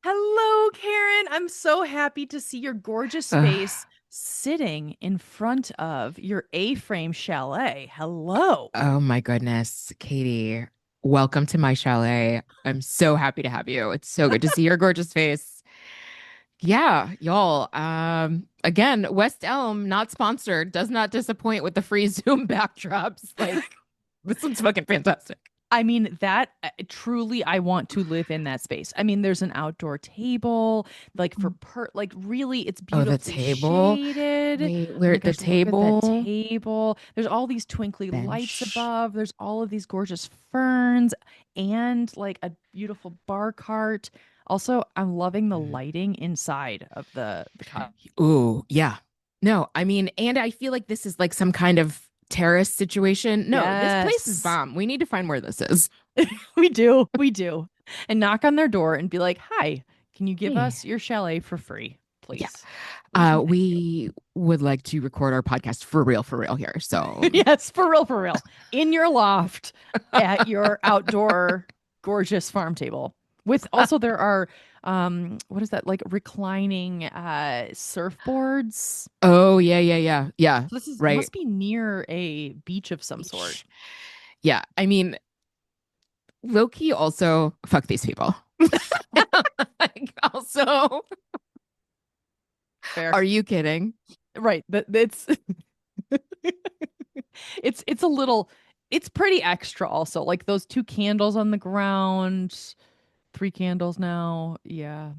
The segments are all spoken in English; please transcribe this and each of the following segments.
Hello, Karen. I'm so happy to see your gorgeous face Ugh. sitting in front of your A-frame chalet. Hello. Oh my goodness, Katie. Welcome to my chalet. I'm so happy to have you. It's so good to see your gorgeous face. Yeah, y'all. Again, West Elm, not sponsored, does not disappoint with the free Zoom backdrops. Like, this one's fucking fantastic. I mean, that truly, I want to live in that space. I mean, there's an outdoor table, like like really, it's Oh, the beautifully table. shaded. Wait, Oh where my the gosh, look at that table table. There's all these twinkly lights bench. above. There's all of these gorgeous ferns and like a beautiful bar cart. Also, I'm loving the lighting inside of the cottage. Ooh, yeah. No, I mean, and I feel like this is like some kind of terrorist situation. No, this place is Yes, bomb. We need to find where this is. we do. We do. And knock on their door and be like, "Hi, can you give Hey. us your chalet for free, Yeah. please? Please and thank you." We would like to record our podcast for real here. So, Yes, for real, for real. In your loft at your outdoor gorgeous farm table. With also there are what is that like reclining surfboards. oh, yeah, yeah, yeah. Yeah, So this is right. must be near a beach of some sort. Beach. Yeah. I mean, low key also, fuck these people. Like, also, Fair. are you kidding? Right. That it's it's a little it's pretty extra also. Like those two candles on the ground, three candles now. Yeah.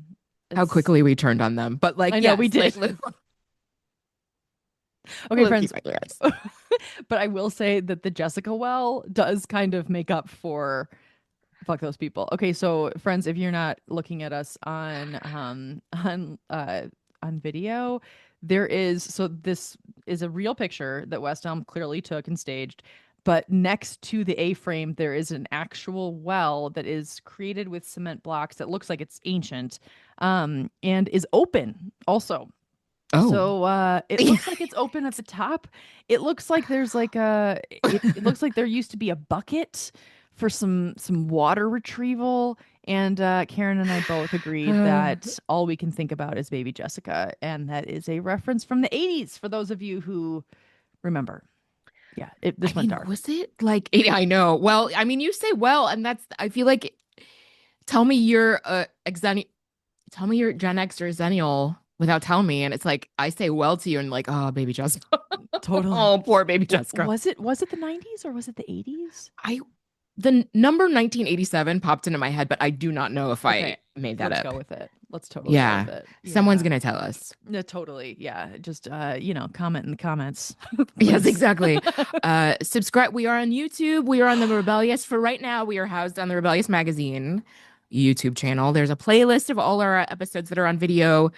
How It's quickly we turned on them. But like, I know we yes, did. like Okay, low key friends. regulars. But I will say that the Jessica well does kind of make up for fuck those people. Okay, so friends, if you're not looking at us on video, there is so this is a real picture that West Elm clearly took and staged. But next to the A-frame, there is an actual well that is created with cement blocks that looks like it's ancient, and is open also. Oh. So it looks like it's open at the top. It looks like there's like it looks like there used to be a bucket for some water retrieval. And Karen and I both agreed that all we can think about is baby Jessica. And that is a reference from the 80s for those of you who remember. Yeah, I this went mean, dark. was it like I know. Well, I mean, you say well, and that's I feel like tell me you're tell me you're Gen X or Zennial without telling me. And it's like I say well to you and like, oh, baby Jessica. Totally. Oh, poor baby Jessica. Was it the 90s or was it the 80s? I the number 1987 popped into my head, but I do not know if I Okay, made that let's up. go with it. Let's totally go with Yeah. it. Someone's Yeah. gonna tell us. Yeah, totally. Yeah. Just comment in the comments, Yes, please. exactly. Subscribe. We are on YouTube. We are on the Rebellious. For right now, we are housed on the Rebellious Magazine YouTube channel. There's a playlist of all our episodes that are on video.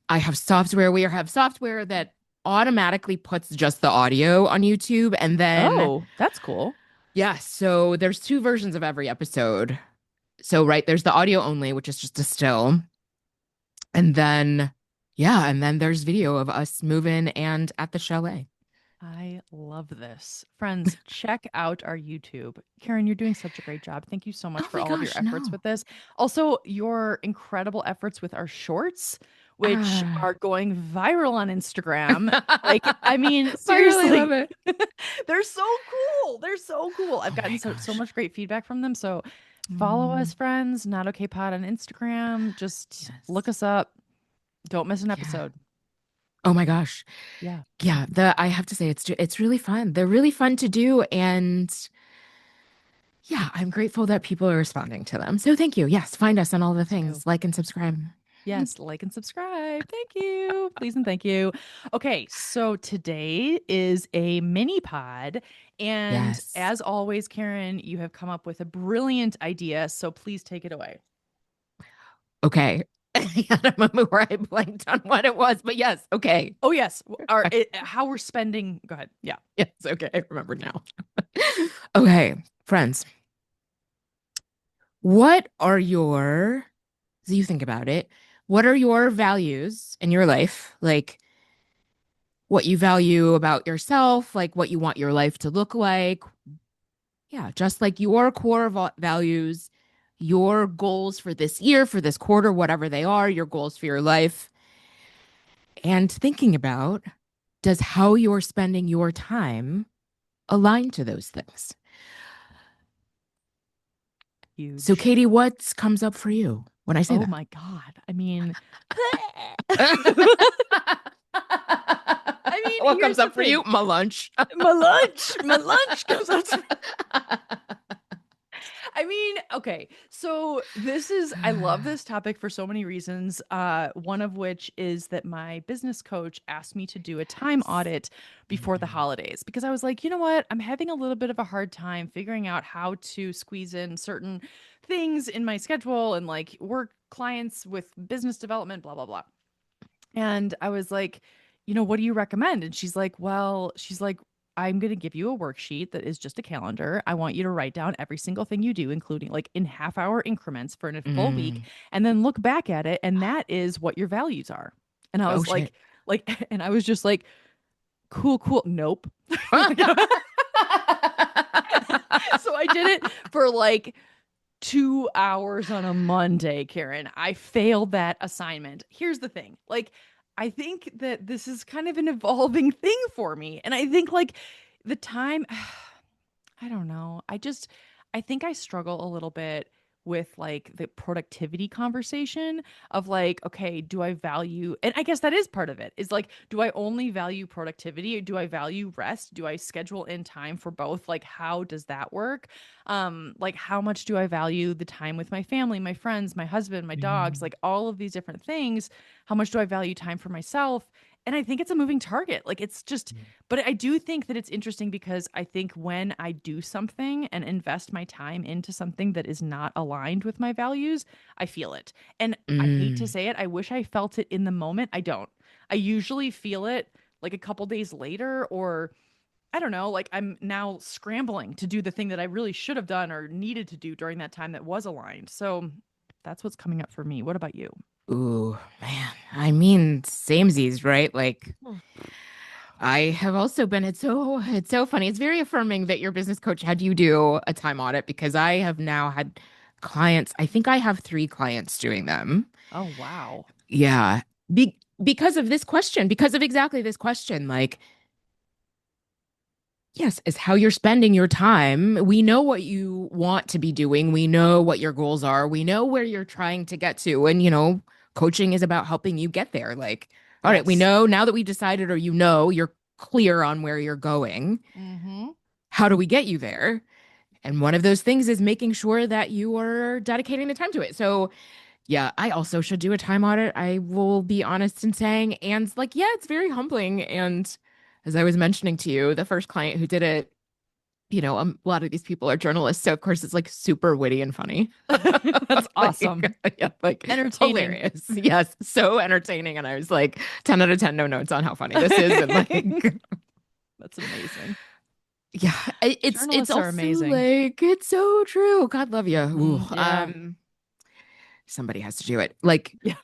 I have software. We have software that automatically puts just the audio on YouTube. And then, Oh, that's cool. yeah, so there's two versions of every episode. So, right, there's the audio only, which is just a still. And then, yeah, and then there's video of us moving and at the chalet. I love this. Friends, check out our YouTube. Karen, you're doing such a great job. Thank you so much Oh for my all of your gosh, efforts no. with this. Also, your incredible efforts with our shorts, which Ah. are going viral on Instagram. Like, I mean, I really love seriously, it. they're so cool. They're so cool. I've Oh gotten my so gosh. much great feedback from them. So follow us, Mm, friends. Not okay pod on Instagram. Just look yes. us up. Don't miss an Yeah. episode. Oh my gosh. Yeah. Yeah, the I have to say it's really fun. They're really fun to do and yeah, I'm grateful that people are responding to them. So thank you. Yes, find us on all the Me too. things, like and subscribe. Yes, like and subscribe. Thank you. Please and thank you. Okay, so today is a mini pod. And Yes. as always, Karen, you have come up with a brilliant idea. So please take it away. Okay. I had a moment where I blanked on what it was, but yes, okay. Oh, yes. How we're spending. Go ahead. Yeah. Yes, okay. I remember now. Okay, friends, what are your, as you think about it, what are your values in your life? Like what you value about yourself, like what you want your life to look like. Yeah, just like your core values your goals for this year, for this quarter, whatever they are, your goals for your life, and thinking about, does how you're spending your time align to those things? So, Huge. Katie, what comes up for you when I say Oh that? my God. I mean, I mean, What here's comes the up for thing. you? My lunch. My lunch comes up. I mean, okay. So I love this topic for so many reasons. One of which is that my business coach asked me to do a time audit before the Mhm. holidays because I was like, you know what? I'm having a little bit of a hard time figuring out how to squeeze in certain things in my schedule and like work clients with business development, blah, blah, blah. And I was like, what do you recommend? And she's like, I'm going to give you a worksheet that is just a calendar. I want you to write down every single thing you do, including like in half-hour increments for a full week, Mm. and then look back at it. And that is what your values are. And I Oh was shit. and I was just like, cool, cool. Nope. So I did it for like 2 hours on a Monday, Karen. I failed that assignment. Here's the thing. Like, I think that this is kind of an evolving thing for me. And I think like the time I don't know. I think I struggle a little bit with like the productivity conversation of like, okay, do I value, and I guess that is part of it, is like, do I only value productivity or do I value rest? Do I schedule in time for both? Like, how does that work? Like how much do I value the time with my family, my friends, my husband, my dogs, Mm. like all of these different things? How much do I value time for myself? And I think it's a moving target. Like it's just, but I do think that it's interesting because I think when I do something and invest my time into something that is not aligned with my values, I feel it. And I hate to Mm. say it, I wish I felt it in the moment. I don't. I usually feel it like a couple days later, or I don't know, like I'm now scrambling to do the thing that I really should have done or needed to do during that time that was aligned. So that's what's coming up for me. What about you? Ooh, man. I mean, samesies, right? Like I have also been, it's so funny. It's very affirming that your business coach had you do a time audit because I have now had clients. I think I have 3 clients doing them. Oh, wow. Yeah. Because of this question, because of exactly this question, like, yes, is how you're spending your time. We know what you want to be doing. We know what your goals are. We know where you're trying to get to. And, coaching is about helping you get there. Like, all right, we Yes. know now that we decided, or you're clear on where you're going. Mm-hmm. How do we get you there? And one of those things is making sure that you are dedicating the time to it. So, yeah, I also should do a time audit. I will be honest in saying, and like, yeah, it's very humbling. And as I was mentioning to you, the first client who did it, a lot of these people are journalists. So, of course, it's like super witty and funny. That's Like, awesome. yeah, like Entertaining. hilarious. Yes, so entertaining. And I was like, 10 out of 10, no notes on how funny this is. And like, That's amazing. yeah, it's Journalists are also amazing. like it's so true. God love you. Ooh, Yeah. somebody has to do it. Like Yeah.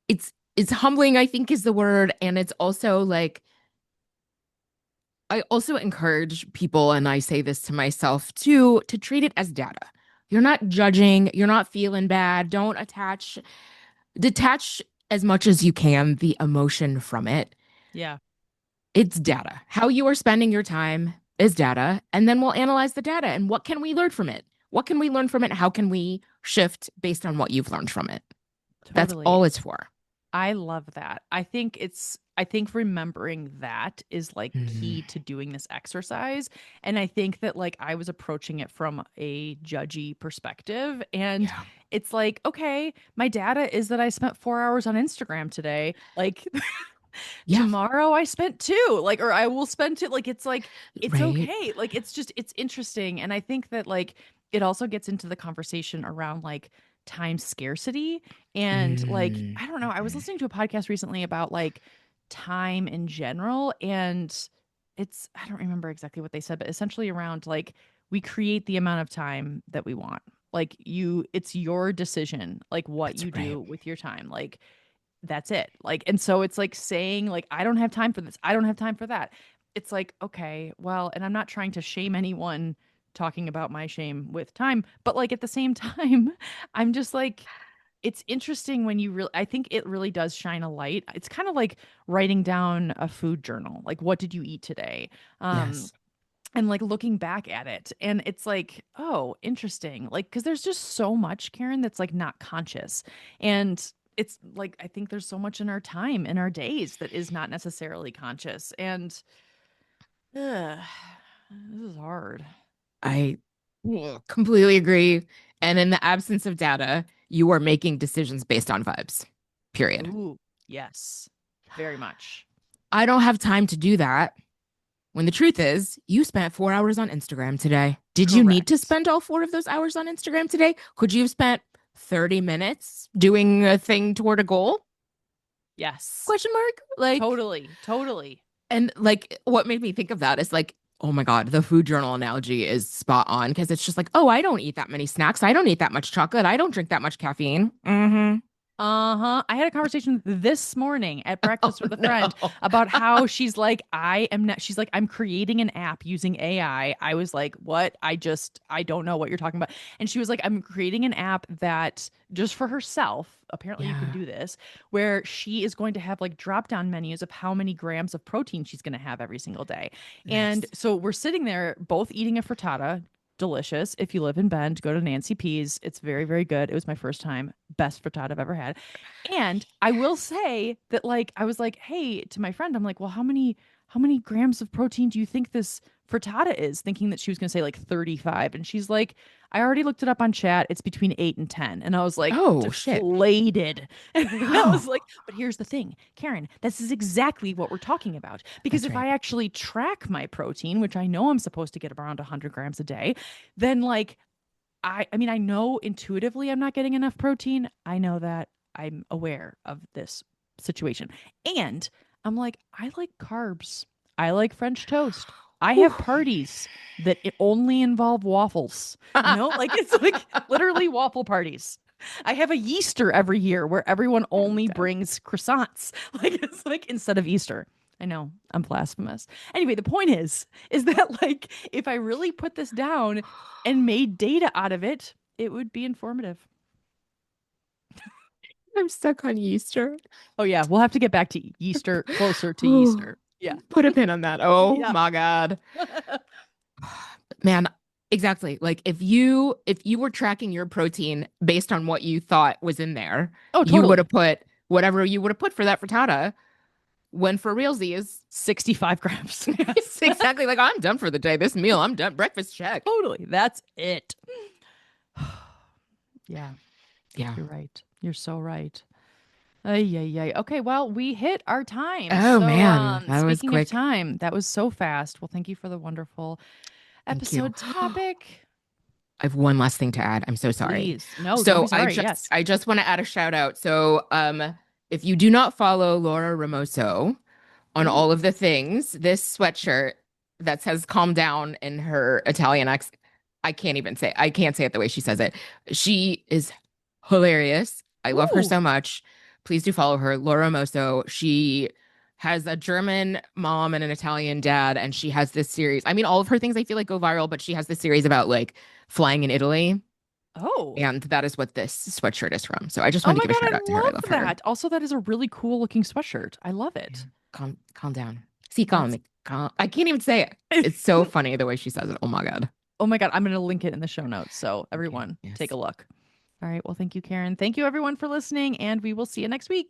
it's humbling, I think is the word, and it's also like I also encourage people, and I say this to myself too, to treat it as data. You're not judging. You're not feeling bad. Don't detach as much as you can the emotion from it. Yeah. It's data. How you are spending your time is data. And then we'll analyze the data and what can we learn from it? What can we learn from it? How can we shift based on what you've learned from it? That's Totally. all it's for. I love that. I think remembering that is like Mhm. key to doing this exercise. And I think that like I was approaching it from a judgy perspective. And Yeah. it's like, okay, my data is that I spent 4 hours on Instagram today. Like Yeah. tomorrow I spent two, like, or I will spend two. Like, it's like, it's Right. okay. Like, it's interesting. And I think that, like, it also gets into the conversation around like time scarcity. And, like, Mm. I don't know, I was Mhm. listening to a podcast recently about like time in general. And I don't remember exactly what they said, but essentially around like, we create the amount of time that we want. Like, it's your decision, like, what That's you right. do with your time. Like, that's it. Like, and so it's like saying, like, I don't have time for this. I don't have time for that. It's like, okay, well, and I'm not trying to shame anyone talking about my shame with time, but like at the same time, I'm just like, it's interesting when you really, I think it really does shine a light. It's kind of like writing down a food journal. Like, what did you eat today? Um, Yes. and like looking back at it, and it's like, oh, interesting. Like, because there's just so much, Karen, that's like not conscious. And it's like, I think there's so much in our time, in our days, that is not necessarily conscious. And ugh, this is hard. I completely agree. And in the absence of data, you are making decisions based on vibes, period. Ooh, yes, very much. I don't have time to do that. When the truth is, you spent 4 hours on Instagram today. Did you need to Correct. spend all 4 of those hours on Instagram today? Could you have spent 30 minutes doing a thing toward a goal? Yes. Question mark? Like, Totally. Totally. and like what made me think of that is like, oh my God, the food journal analogy is spot on because it's just like, oh, I don't eat that many snacks. I don't eat that much chocolate. I don't drink that much caffeine. Uh-huh. I had a conversation this morning at Oh breakfast with a no. friend about how she's like, I am not, she's like, I'm creating an app using AI. I was like, what? I don't know what you're talking about. And she was like, I'm creating an app that just for herself, apparently you can Yeah. do this, where she is going to have like drop down menus of how many grams of protein she's going to have every single day. And Nice. so we're sitting there both eating a frittata. Delicious. If you live in Bend, go to Nancy P's. It's very, very good. It was my first time. Best frittata I've ever had. And I will say that like I was like, hey, to my friend, I'm like, well, how many grams of protein do you think this frittata is? Thinking that she was gonna say like 35. And she's like, I already looked it up on chat. It's between 8 and 10. And I was like, Oh shit. deflated. And I was Oh, like, but here's the thing, Karen, this is exactly what we're talking about. Because that's if right. I actually track my protein, which I know I'm supposed to get around 100 grams a day, then like I mean, I know intuitively I'm not getting enough protein. I know that. I'm aware of this situation. And I'm like, I like carbs. I like French toast. I Whew. have parties that it only involve waffles. Like it's like literally waffle parties. I have a Easter every year where everyone I'm only dead. brings croissants. Like it's like instead of Easter. I know I'm blasphemous. Anyway, the point is that like if I really put this down and made data out of it, it would be informative. I'm stuck on Easter. Oh yeah, we'll have to get back to Easter, closer to Oh, Easter. Yeah. put a pin on that. Oh Yeah. my God. Man, exactly. Like if you were tracking your protein based on what you thought was in there, Oh, you would totally. have put whatever you would have put for that frittata. When for realsies, 65 grams. it's Yes. exactly like I'm done for the day. This meal, I'm done. Breakfast check. Totally. That's it. Yeah, Yeah. you're right. You're so right. Ay, ay, ay. Okay, well, we hit our time. Oh So, man, that was speaking of quick. time, that was so fast. Well, thank you for the wonderful Thank you. episode topic. I have one last thing to add. I'm so sorry. Please. No, don't be So I sorry. just Yes. I just want to add a shout out. So if you do not follow Laura Ramoso on Ooh. all of the things, this sweatshirt that says calm down in her Italian accent, I can't say it the way she says it. She is hilarious. I love her Ooh. so much. Please do follow her, Laura Ramoso. She has a German mom and an Italian dad, and she has this series. I mean, all of her things I feel like go viral, but she has this series about like flying in Italy. Oh. And that is what this sweatshirt is from. So I just Oh wanted to my give a God, shout I out to her. I love love her. that. Also, that is a really cool looking sweatshirt. I love Yeah. it. Calm down. See, calm That's me. Calm. I can't even say it. It's so funny the way she says it. Oh my God. Oh my God, I'm going to link it in the show notes. So, Okay. everyone, take Yes. a look. All right. Well, thank you, Karen. Thank you, everyone, for listening. And we will see you next week.